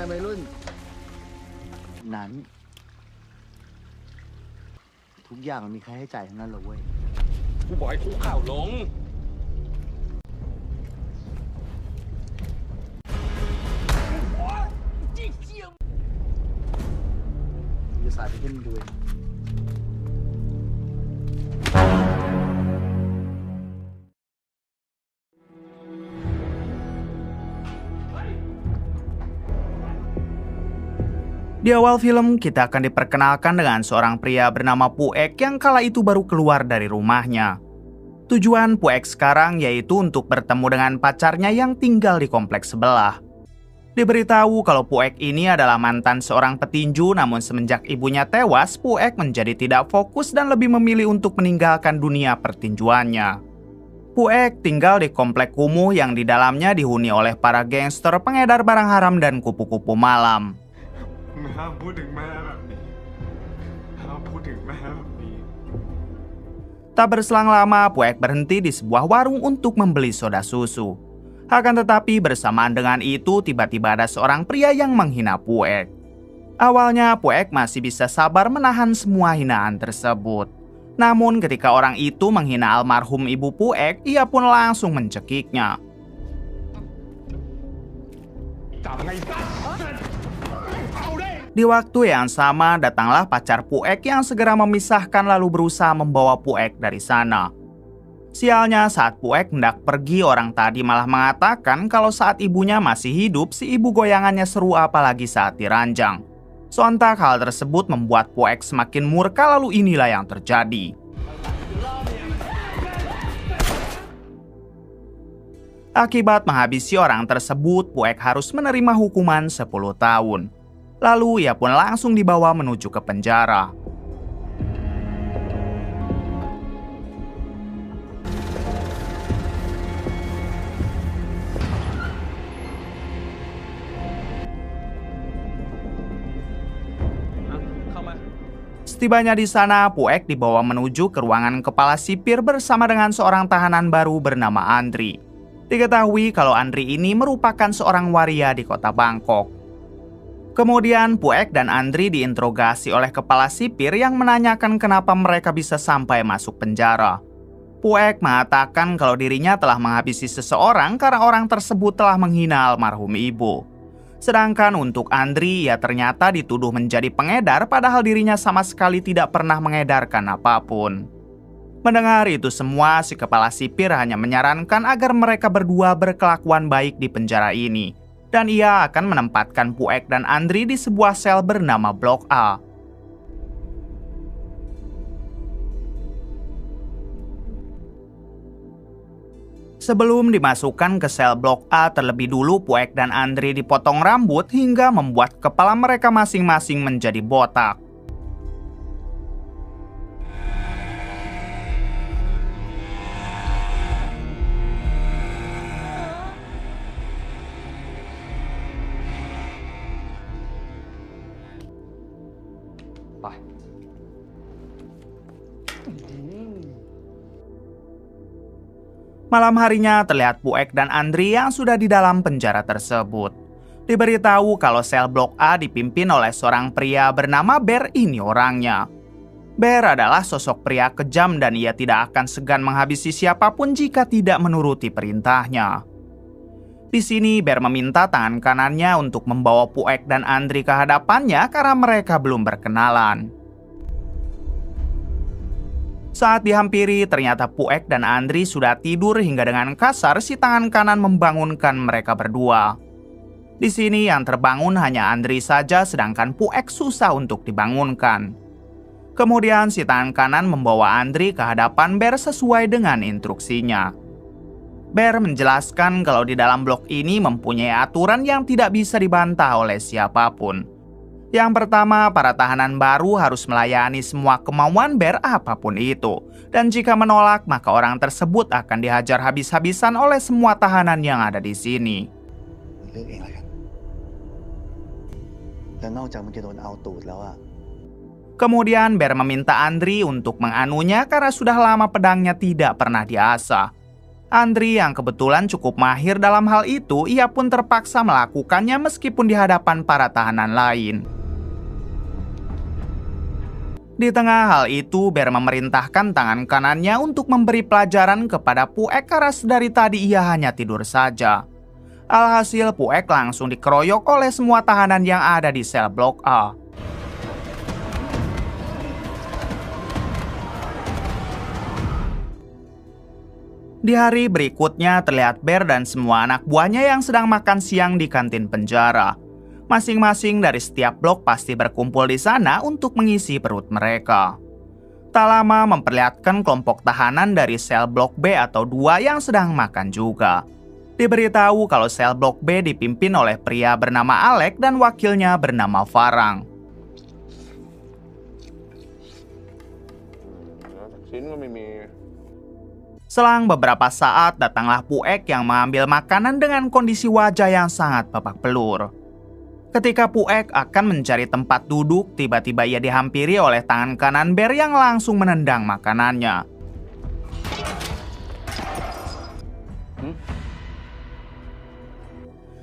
วัยรุ่นนั้นทุกอย่างมันมีค่าใช้จ่ายทั้งนั้นเลยเว้ยกูบอกให้คุกเข่าลงจะสายไปขึ้นดูเอง Di awal film, kita akan diperkenalkan dengan seorang pria bernama Puek yang kala itu baru keluar dari rumahnya. Tujuan Puek sekarang yaitu untuk bertemu dengan pacarnya yang tinggal di kompleks sebelah. Diberitahu kalau Puek ini adalah mantan seorang petinju, namun semenjak ibunya tewas, Puek menjadi tidak fokus dan lebih memilih untuk meninggalkan dunia pertinjuannya. Puek tinggal di komplek kumuh yang di dalamnya dihuni oleh para gangster, pengedar barang haram, dan kupu-kupu malam. Tak berselang lama, Puek berhenti di sebuah warung untuk membeli soda susu. Akan tetapi bersamaan dengan itu, tiba-tiba ada seorang pria yang menghina Puek. Awalnya, Puek masih bisa sabar menahan semua hinaan tersebut. Namun ketika orang itu menghina almarhum ibu Puek, ia pun langsung mencekiknya. Di waktu yang sama, datanglah pacar Puek yang segera memisahkan lalu berusaha membawa Puek dari sana. Sialnya, saat Puek hendak pergi, orang tadi malah mengatakan kalau saat ibunya masih hidup, si ibu goyangannya seru apalagi saat diranjang. Sontak hal tersebut membuat Puek semakin murka, lalu inilah yang terjadi. Akibat menghabisi orang tersebut, Puek harus menerima hukuman 10 tahun. Lalu ia pun langsung dibawa menuju ke penjara. Setibanya di sana, Puek dibawa menuju ke ruangan kepala sipir bersama dengan seorang tahanan baru bernama Andri. Diketahui kalau Andri ini merupakan seorang waria di kota Bangkok. Kemudian Puek dan Andri diinterogasi oleh kepala sipir yang menanyakan kenapa mereka bisa sampai masuk penjara. Puek mengatakan kalau dirinya telah menghabisi seseorang karena orang tersebut telah menghina almarhum ibu. Sedangkan untuk Andri, ia ternyata dituduh menjadi pengedar padahal dirinya sama sekali tidak pernah mengedarkan apapun. Mendengar itu semua, si kepala sipir hanya menyarankan agar mereka berdua berkelakuan baik di penjara ini. Dan ia akan menempatkan Puek dan Andri di sebuah sel bernama Blok A. Sebelum dimasukkan ke sel Blok A, terlebih dulu Puek dan Andri dipotong rambut hingga membuat kepala mereka masing-masing menjadi botak. Malam harinya terlihat Puek dan Andri yang sudah di dalam penjara tersebut. Diberitahu kalau sel Blok A dipimpin oleh seorang pria bernama Bear, ini orangnya. Bear adalah sosok pria kejam dan ia tidak akan segan menghabisi siapapun jika tidak menuruti perintahnya. Di sini Bear meminta tangan kanannya untuk membawa Puek dan Andri ke hadapannya karena mereka belum berkenalan. Saat dihampiri, ternyata Puek dan Andri sudah tidur hingga dengan kasar si tangan kanan membangunkan mereka berdua. Di sini yang terbangun hanya Andri saja, sedangkan Puek susah untuk dibangunkan. Kemudian si tangan kanan membawa Andri ke hadapan Bear sesuai dengan instruksinya. Bear menjelaskan kalau di dalam blok ini mempunyai aturan yang tidak bisa dibantah oleh siapapun. Yang pertama, para tahanan baru harus melayani semua kemauan Bear apapun itu. Dan jika menolak, maka orang tersebut akan dihajar habis-habisan oleh semua tahanan yang ada di sini. Kemudian Bear meminta Andri untuk menganunya karena sudah lama pedangnya tidak pernah diasah. Andri yang kebetulan cukup mahir dalam hal itu, ia pun terpaksa melakukannya meskipun di hadapan para tahanan lain. Di tengah hal itu, Bear memerintahkan tangan kanannya untuk memberi pelajaran kepada Puek karena dari tadi ia hanya tidur saja. Alhasil Puek langsung dikeroyok oleh semua tahanan yang ada di sel blok A. Di hari berikutnya terlihat Bear dan semua anak buahnya yang sedang makan siang di kantin penjara. Masing-masing dari setiap blok pasti berkumpul di sana untuk mengisi perut mereka. Tak lama memperlihatkan kelompok tahanan dari sel blok B atau 2 yang sedang makan juga. Diberitahu kalau sel blok B dipimpin oleh pria bernama Alec dan wakilnya bernama Farang. Selang beberapa saat datanglah Puek yang mengambil makanan dengan kondisi wajah yang sangat babak belur. Ketika Puek akan mencari tempat duduk, tiba-tiba ia dihampiri oleh tangan kanan Bear yang langsung menendang makanannya.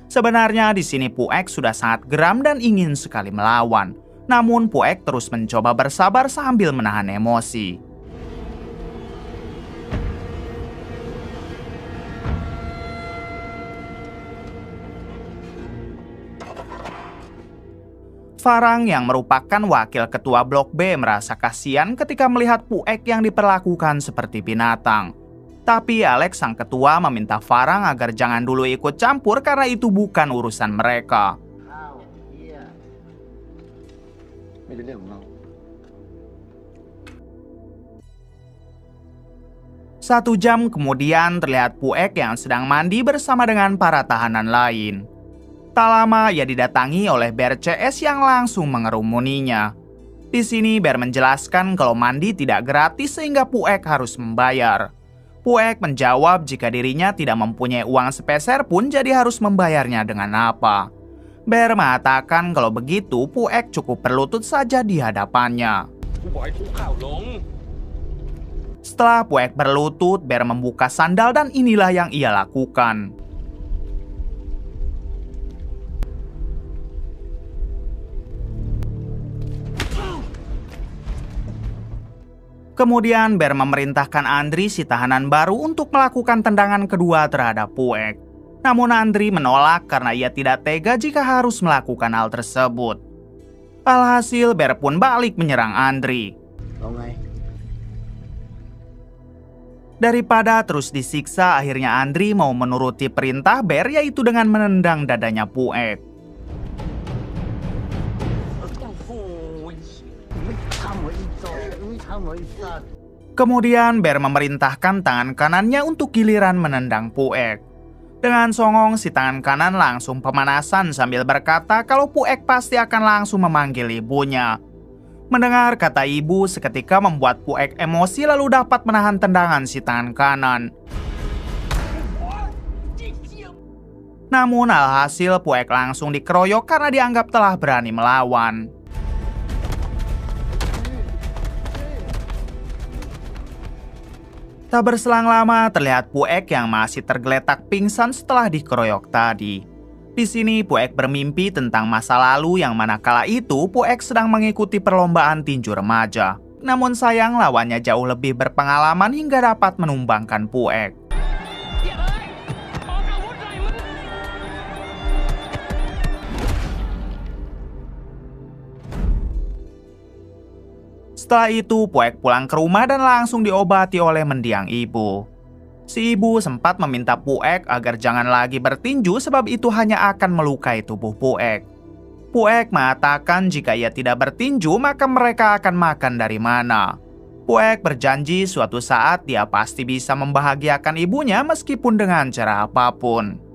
Sebenarnya di sini Puek sudah sangat geram dan ingin sekali melawan. Namun Puek terus mencoba bersabar sambil menahan emosi. Farang yang merupakan wakil ketua blok B merasa kasihan ketika melihat Puek yang diperlakukan seperti binatang. Tapi Alex sang ketua meminta Farang agar jangan dulu ikut campur karena itu bukan urusan mereka. Satu jam kemudian terlihat Puek yang sedang mandi bersama dengan para tahanan lain. Tak lama ia didatangi oleh Bear CS yang langsung mengerumuninya. Di sini Bear menjelaskan kalau mandi tidak gratis sehingga Puek harus membayar. Puek menjawab jika dirinya tidak mempunyai uang sepeser pun jadi harus membayarnya dengan apa. Bear mengatakan kalau begitu Puek cukup berlutut saja di hadapannya. Setelah Puek berlutut, Bear membuka sandal dan inilah yang ia lakukan. Kemudian Bear memerintahkan Andri si tahanan baru untuk melakukan tendangan kedua terhadap Puek. Namun Andri menolak karena ia tidak tega jika harus melakukan hal tersebut. Alhasil Bear pun balik menyerang Andri. Daripada terus disiksa, akhirnya Andri mau menuruti perintah Bear yaitu dengan menendang dadanya Puek. Kemudian Bear memerintahkan tangan kanannya untuk giliran menendang Puek. Dengan songong si tangan kanan langsung pemanasan sambil berkata kalau Puek pasti akan langsung memanggil ibunya. Mendengar kata ibu seketika membuat Puek emosi lalu dapat menahan tendangan si tangan kanan. Namun alhasil Puek langsung dikeroyok karena dianggap telah berani melawan. Tak berselang lama terlihat Puek yang masih tergeletak pingsan setelah dikeroyok tadi. Di sini Puek bermimpi tentang masa lalu yang manakala itu Puek sedang mengikuti perlombaan tinju remaja. Namun sayang lawannya jauh lebih berpengalaman hingga dapat menumbangkan Puek. Setelah itu, Puek pulang ke rumah dan langsung diobati oleh mendiang ibu. Si ibu sempat meminta Puek agar jangan lagi bertinju sebab itu hanya akan melukai tubuh Puek. Puek mengatakan jika ia tidak bertinju maka mereka akan makan dari mana. Puek berjanji suatu saat dia pasti bisa membahagiakan ibunya meskipun dengan cara apapun.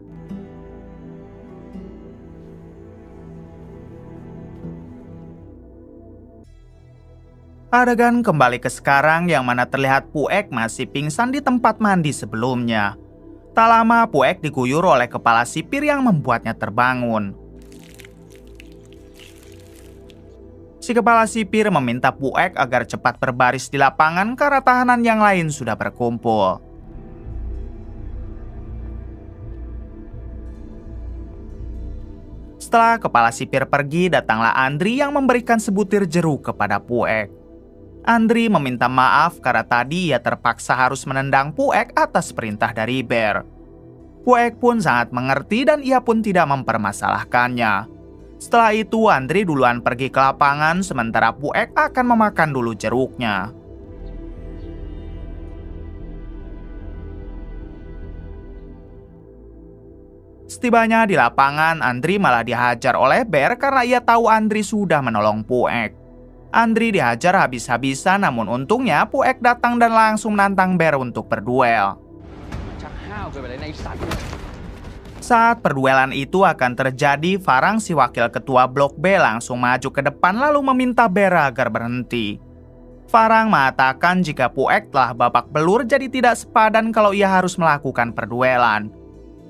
Adegan kembali ke sekarang yang mana terlihat Puek masih pingsan di tempat mandi sebelumnya. Tak lama Puek diguyur oleh kepala sipir yang membuatnya terbangun. Si kepala sipir meminta Puek agar cepat berbaris di lapangan karena tahanan yang lain sudah berkumpul. Setelah kepala sipir pergi, datanglah Andri yang memberikan sebutir jeruk kepada Puek. Andri meminta maaf karena tadi ia terpaksa harus menendang Puek atas perintah dari Bear. Puek pun sangat mengerti dan ia pun tidak mempermasalahkannya. Setelah itu, Andri duluan pergi ke lapangan sementara Puek akan memakan dulu jeruknya. Setibanya di lapangan, Andri malah dihajar oleh Bear karena ia tahu Andri sudah menolong Puek. Andri dihajar habis-habisan, namun untungnya Puek datang dan langsung menantang Bear untuk berduel. Saat perduelan itu akan terjadi, Farang si wakil ketua Blok B langsung maju ke depan lalu meminta Bear agar berhenti. Farang mengatakan jika Puek telah babak belur jadi tidak sepadan kalau ia harus melakukan perduelan.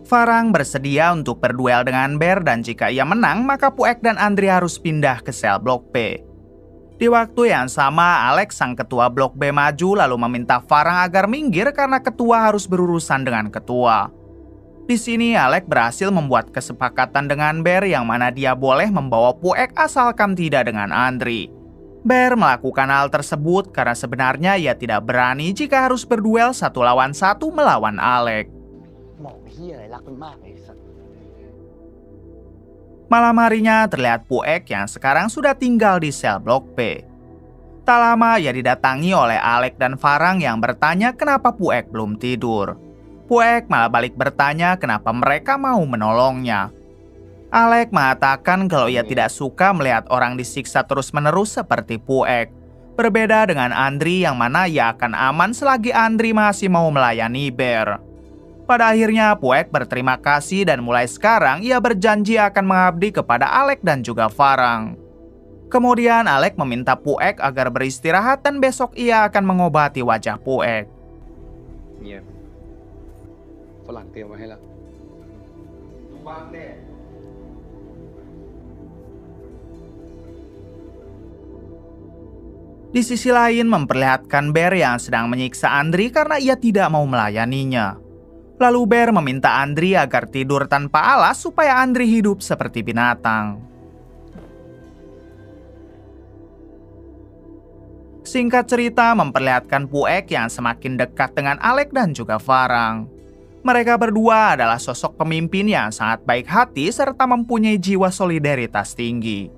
Farang bersedia untuk berduel dengan Bear dan jika ia menang maka Puek dan Andri harus pindah ke sel Blok B. Di waktu yang sama, Alex sang ketua Blok B maju lalu meminta Farang agar minggir karena ketua harus berurusan dengan ketua. Di sini Alex berhasil membuat kesepakatan dengan Bear yang mana dia boleh membawa Puek asalkan tidak dengan Andri. Bear melakukan hal tersebut karena sebenarnya ia tidak berani jika harus berduel 1 lawan 1 melawan Alex. Malam harinya terlihat Puek yang sekarang sudah tinggal di sel Blok B. Tak lama ia didatangi oleh Alex dan Farang yang bertanya kenapa Puek belum tidur. Puek malah balik bertanya kenapa mereka mau menolongnya. Alex mengatakan kalau ia tidak suka melihat orang disiksa terus-menerus seperti Puek. Berbeda dengan Andri yang mana ia akan aman selagi Andri masih mau melayani Bear. Pada akhirnya Puek berterima kasih dan mulai sekarang ia berjanji akan mengabdi kepada Alex dan juga Farang. Kemudian Alex meminta Puek agar beristirahat dan besok ia akan mengobati wajah Puek. Di sisi lain memperlihatkan Bear yang sedang menyiksa Andri karena ia tidak mau melayaninya. Lalu Bear meminta Andri agar tidur tanpa alas supaya Andri hidup seperti binatang. Singkat cerita memperlihatkan Puek yang semakin dekat dengan Alex dan juga Farang. Mereka berdua adalah sosok pemimpin yang sangat baik hati serta mempunyai jiwa solidaritas tinggi.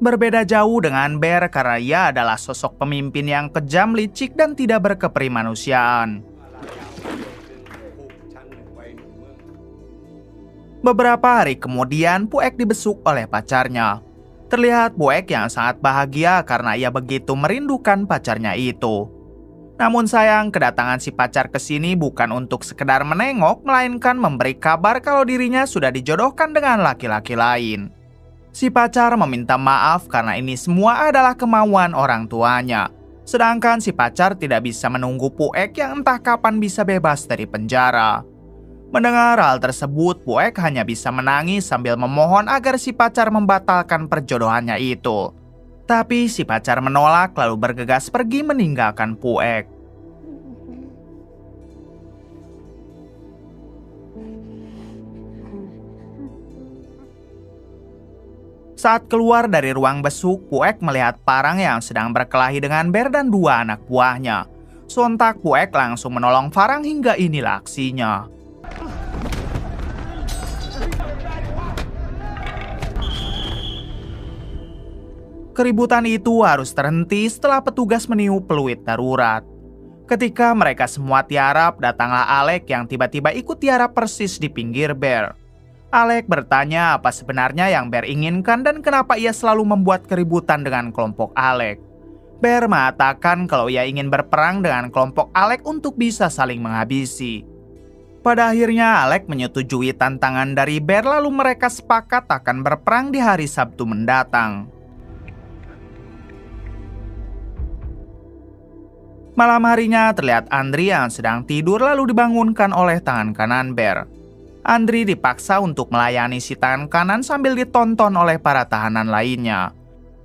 Berbeda jauh dengan Bear karena ia adalah sosok pemimpin yang kejam, licik, dan tidak berkeprimanusiaan. Beberapa hari kemudian, Puek dibesuk oleh pacarnya. Terlihat Puek yang sangat bahagia karena ia begitu merindukan pacarnya itu. Namun sayang, kedatangan si pacar ke sini bukan untuk sekedar menengok, melainkan memberi kabar kalau dirinya sudah dijodohkan dengan laki-laki lain. Si pacar meminta maaf karena ini semua adalah kemauan orang tuanya. Sedangkan si pacar tidak bisa menunggu Puek yang entah kapan bisa bebas dari penjara. Mendengar hal tersebut, Puek hanya bisa menangis sambil memohon agar si pacar membatalkan perjodohannya itu. Tapi si pacar menolak lalu bergegas pergi meninggalkan Puek. Saat keluar dari ruang besuk, Puek melihat Farang yang sedang berkelahi dengan Bear dan 2 anak buahnya. Sontak Puek langsung menolong Farang hingga inilah aksinya. Keributan itu harus terhenti setelah petugas meniup peluit darurat. Ketika mereka semua tiarap, datanglah Alex yang tiba-tiba ikut tiarap persis di pinggir Bear. Alex bertanya apa sebenarnya yang Bear inginkan dan kenapa ia selalu membuat keributan dengan kelompok Alex. Bear mengatakan kalau ia ingin berperang dengan kelompok Alex untuk bisa saling menghabisi. Pada akhirnya Alex menyetujui tantangan dari Bear lalu mereka sepakat akan berperang di hari Sabtu mendatang. Malam harinya terlihat Andri yang sedang tidur lalu dibangunkan oleh tangan kanan Bear. Andri dipaksa untuk melayani si tangan kanan sambil ditonton oleh para tahanan lainnya.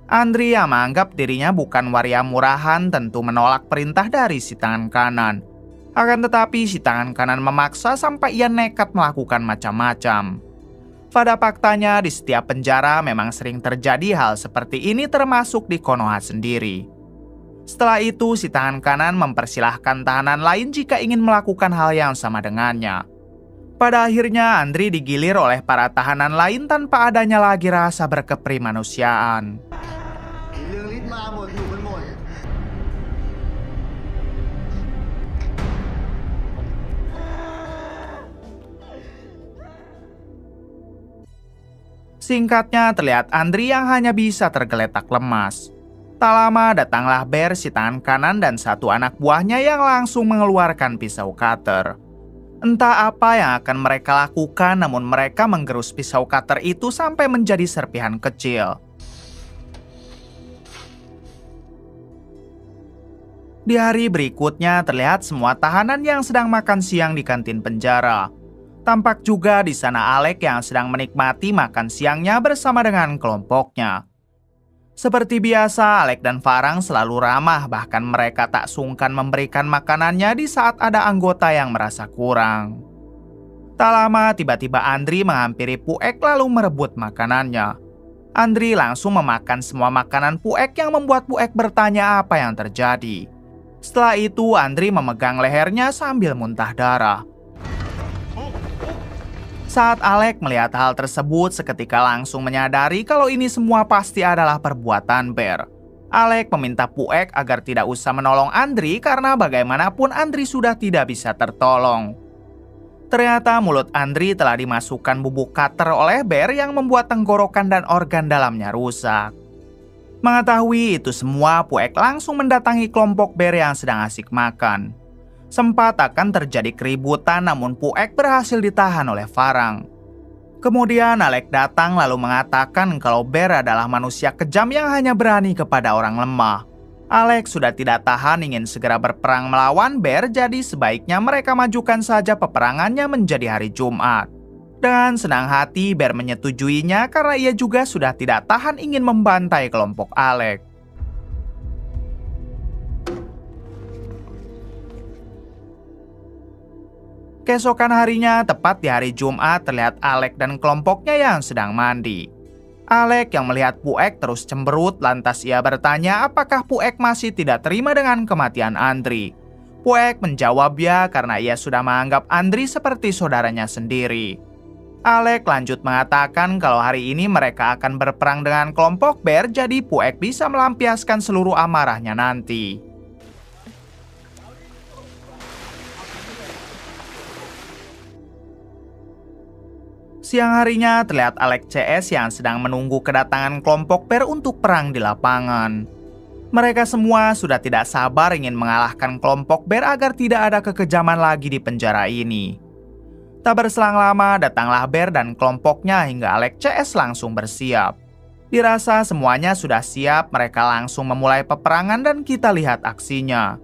Andri yang menganggap dirinya bukan waria murahan tentu menolak perintah dari si tangan kanan. Akan tetapi si tangan kanan memaksa sampai ia nekat melakukan macam-macam. Pada faktanya di setiap penjara memang sering terjadi hal seperti ini termasuk di Konoha sendiri. Setelah itu si tangan kanan mempersilahkan tahanan lain jika ingin melakukan hal yang sama dengannya. Pada akhirnya Andri digilir oleh para tahanan lain tanpa adanya lagi rasa berkeprimanusiaan. Singkatnya terlihat Andri yang hanya bisa tergeletak lemas. Tak lama datanglah Bear si tangan kanan dan satu anak buahnya yang langsung mengeluarkan pisau cutter. Entah apa yang akan mereka lakukan, namun mereka menggerus pisau cutter itu sampai menjadi serpihan kecil. Di hari berikutnya terlihat semua tahanan yang sedang makan siang di kantin penjara. Tampak juga di sana Alec yang sedang menikmati makan siangnya bersama dengan kelompoknya. Seperti biasa, Alec dan Farang selalu ramah, bahkan mereka tak sungkan memberikan makanannya di saat ada anggota yang merasa kurang. Tak lama, tiba-tiba Andri menghampiri Puek lalu merebut makanannya. Andri langsung memakan semua makanan Puek yang membuat Puek bertanya apa yang terjadi. Setelah itu, Andri memegang lehernya sambil muntah darah. Saat Alec melihat hal tersebut, seketika langsung menyadari kalau ini semua pasti adalah perbuatan Bear. Alec meminta Puek agar tidak usah menolong Andri karena bagaimanapun Andri sudah tidak bisa tertolong. Ternyata mulut Andri telah dimasukkan bubuk cutter oleh Bear yang membuat tenggorokan dan organ dalamnya rusak. Mengetahui itu semua, Puek langsung mendatangi kelompok Bear yang sedang asik makan. Sempat akan terjadi keributan, namun Puek berhasil ditahan oleh Farang. Kemudian Alec datang lalu mengatakan kalau Bear adalah manusia kejam yang hanya berani kepada orang lemah. Alec sudah tidak tahan ingin segera berperang melawan Bear, jadi sebaiknya mereka majukan saja peperangannya menjadi hari Jumat. Dengan senang hati Bear menyetujuinya karena ia juga sudah tidak tahan ingin membantai kelompok Alec. Keesokan harinya, tepat di hari Jumat, terlihat Alec dan kelompoknya yang sedang mandi. Alec yang melihat Puek terus cemberut, lantas ia bertanya apakah Puek masih tidak terima dengan kematian Andri. Puek menjawab ya karena ia sudah menganggap Andri seperti saudaranya sendiri. Alec lanjut mengatakan kalau hari ini mereka akan berperang dengan kelompok Bear, jadi Puek bisa melampiaskan seluruh amarahnya nanti. Siang harinya terlihat Alec CS yang sedang menunggu kedatangan kelompok Bear untuk perang di lapangan. Mereka semua sudah tidak sabar ingin mengalahkan kelompok Bear agar tidak ada kekejaman lagi di penjara ini. Tak berselang lama datanglah Bear dan kelompoknya hingga Alec CS langsung bersiap. Dirasa semuanya sudah siap, mereka langsung memulai peperangan dan kita lihat aksinya.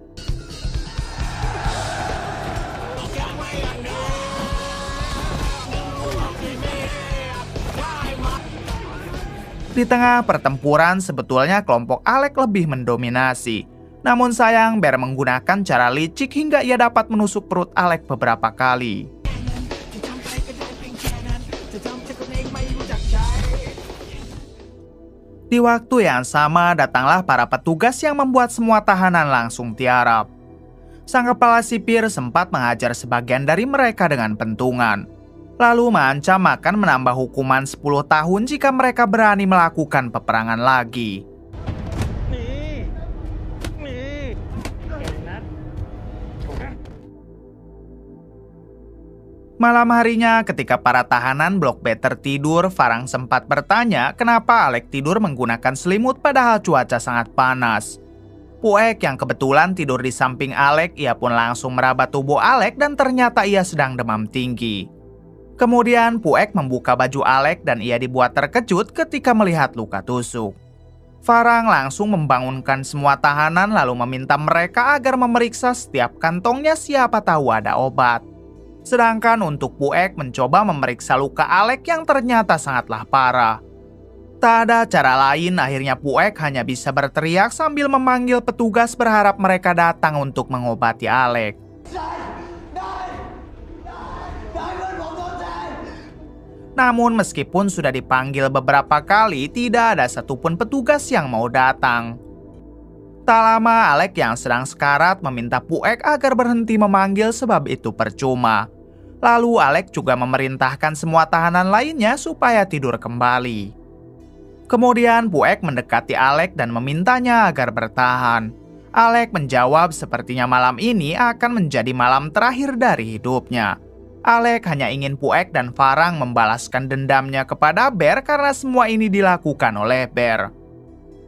Di tengah pertempuran, sebetulnya kelompok Alec lebih mendominasi. Namun sayang, Bear menggunakan cara licik hingga ia dapat menusuk perut Alec beberapa kali. Di waktu yang sama, datanglah para petugas yang membuat semua tahanan langsung tiarap. Sang kepala sipir sempat menghajar sebagian dari mereka dengan pentungan. Lalu mengancam akan menambah hukuman 10 tahun jika mereka berani melakukan peperangan lagi. Malam harinya ketika para tahanan Blok B tertidur, Farang sempat bertanya kenapa Alec tidur menggunakan selimut padahal cuaca sangat panas. Puek yang kebetulan tidur di samping Alec, ia pun langsung meraba tubuh Alec dan ternyata ia sedang demam tinggi. Kemudian Puek membuka baju Alec dan ia dibuat terkejut ketika melihat luka tusuk. Farang langsung membangunkan semua tahanan lalu meminta mereka agar memeriksa setiap kantongnya siapa tahu ada obat. Sedangkan untuk Puek mencoba memeriksa luka Alec yang ternyata sangatlah parah. Tak ada cara lain, akhirnya Puek hanya bisa berteriak sambil memanggil petugas berharap mereka datang untuk mengobati Alex. Namun meskipun sudah dipanggil beberapa kali, tidak ada satupun petugas yang mau datang. Tak lama, Alex yang sedang sekarat meminta Puek agar berhenti memanggil sebab itu percuma. Lalu Alex juga memerintahkan semua tahanan lainnya supaya tidur kembali. Kemudian Puek mendekati Alex dan memintanya agar bertahan. Alex menjawab sepertinya malam ini akan menjadi malam terakhir dari hidupnya. Alex hanya ingin Puek dan Farang membalaskan dendamnya kepada Bear karena semua ini dilakukan oleh Bear.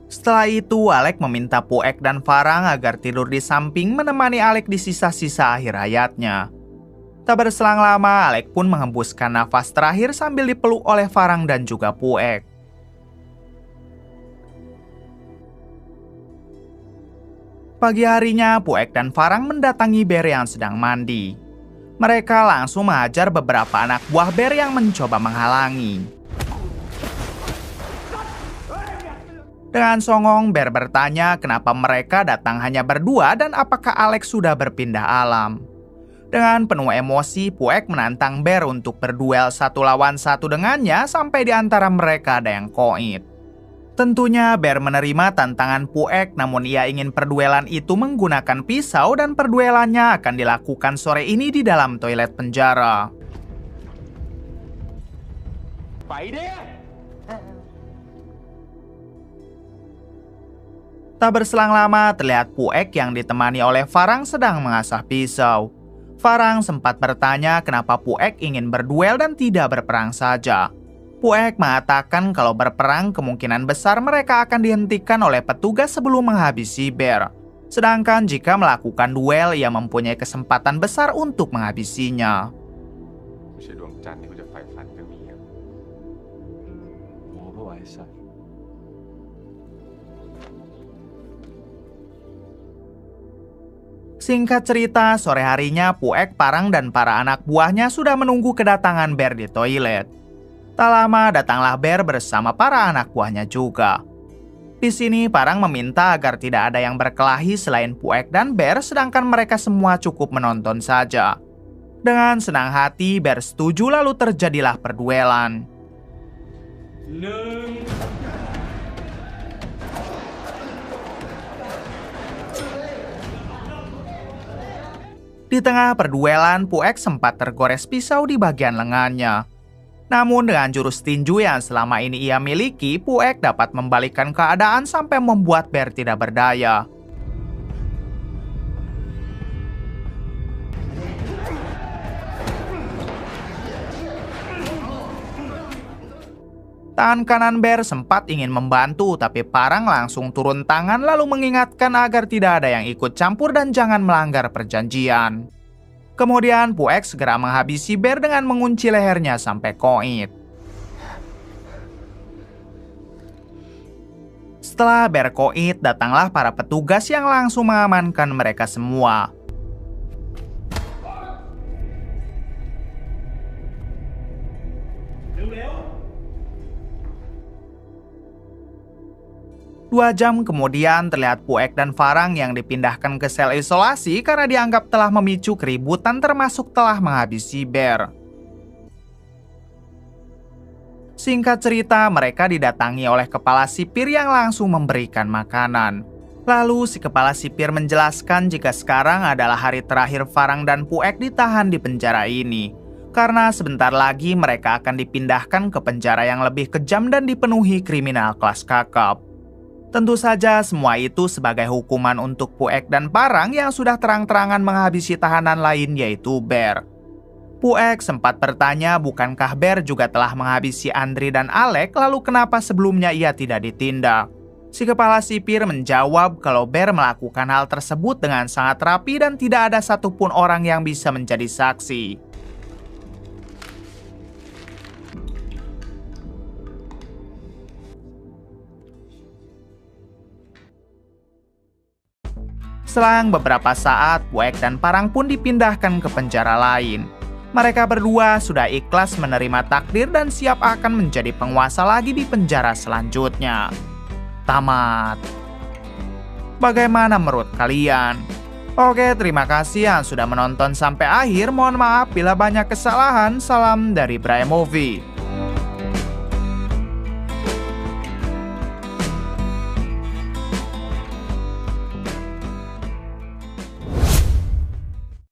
Setelah itu, Alex meminta Puek dan Farang agar tidur di samping menemani Alex di sisa-sisa akhir hayatnya. Tak berselang lama, Alex pun menghembuskan nafas terakhir sambil dipeluk oleh Farang dan juga Puek. Pagi harinya, Puek dan Farang mendatangi Bear yang sedang mandi. Mereka langsung menghajar beberapa anak buah Bear yang mencoba menghalangi. Dengan songong, Bear bertanya kenapa mereka datang hanya berdua dan apakah Alex sudah berpindah alam. Dengan penuh emosi, Puek menantang Bear untuk berduel 1 lawan 1 dengannya sampai di antara mereka ada yang koit. Tentunya Bear menerima tantangan Puek, namun ia ingin perduelan itu menggunakan pisau dan perduelannya akan dilakukan sore ini di dalam toilet penjara. Tak berselang lama, terlihat Puek yang ditemani oleh Farang sedang mengasah pisau. Farang sempat bertanya kenapa Puek ingin berduel dan tidak berperang saja. Puek mengatakan kalau berperang kemungkinan besar mereka akan dihentikan oleh petugas sebelum menghabisi Bear. Sedangkan jika melakukan duel, ia mempunyai kesempatan besar untuk menghabisinya. Singkat cerita, sore harinya Puek, Farang, dan para anak buahnya sudah menunggu kedatangan Bear di toilet. Tak lama datanglah Bear bersama para anak buahnya juga. Di sini Farang meminta agar tidak ada yang berkelahi selain Puek dan Bear, sedangkan mereka semua cukup menonton saja. Dengan senang hati, Bear setuju lalu terjadilah perduelan. Di tengah perduelan, Puek sempat tergores pisau di bagian lengannya. Namun dengan jurus tinju yang selama ini ia miliki, Puek dapat membalikkan keadaan sampai membuat Bear tidak berdaya. Tangan kanan Bear sempat ingin membantu, tapi Farang langsung turun tangan lalu mengingatkan agar tidak ada yang ikut campur dan jangan melanggar perjanjian. Kemudian Puek segera menghabisi Bear dengan mengunci lehernya sampai koit. Setelah Bear koit, datanglah para petugas yang langsung mengamankan mereka semua. Dua jam kemudian terlihat Puek dan Farang yang dipindahkan ke sel isolasi karena dianggap telah memicu keributan termasuk telah menghabisi Bear. Singkat cerita, mereka didatangi oleh kepala sipir yang langsung memberikan makanan. Lalu si kepala sipir menjelaskan jika sekarang adalah hari terakhir Farang dan Puek ditahan di penjara ini. Karena sebentar lagi mereka akan dipindahkan ke penjara yang lebih kejam dan dipenuhi kriminal kelas kakap. Tentu saja semua itu sebagai hukuman untuk Puek dan Farang yang sudah terang-terangan menghabisi tahanan lain yaitu Bear. Puek sempat bertanya bukankah Bear juga telah menghabisi Andri dan Alex, lalu kenapa sebelumnya ia tidak ditindak? Si kepala sipir menjawab kalau Bear melakukan hal tersebut dengan sangat rapi dan tidak ada satupun orang yang bisa menjadi saksi. Selang beberapa saat, Puek dan Farang pun dipindahkan ke penjara lain. Mereka berdua sudah ikhlas menerima takdir dan siap akan menjadi penguasa lagi di penjara selanjutnya. Tamat. Bagaimana menurut kalian? Oke, terima kasih yang sudah menonton sampai akhir. Mohon maaf bila banyak kesalahan. Salam dari Bray Movie.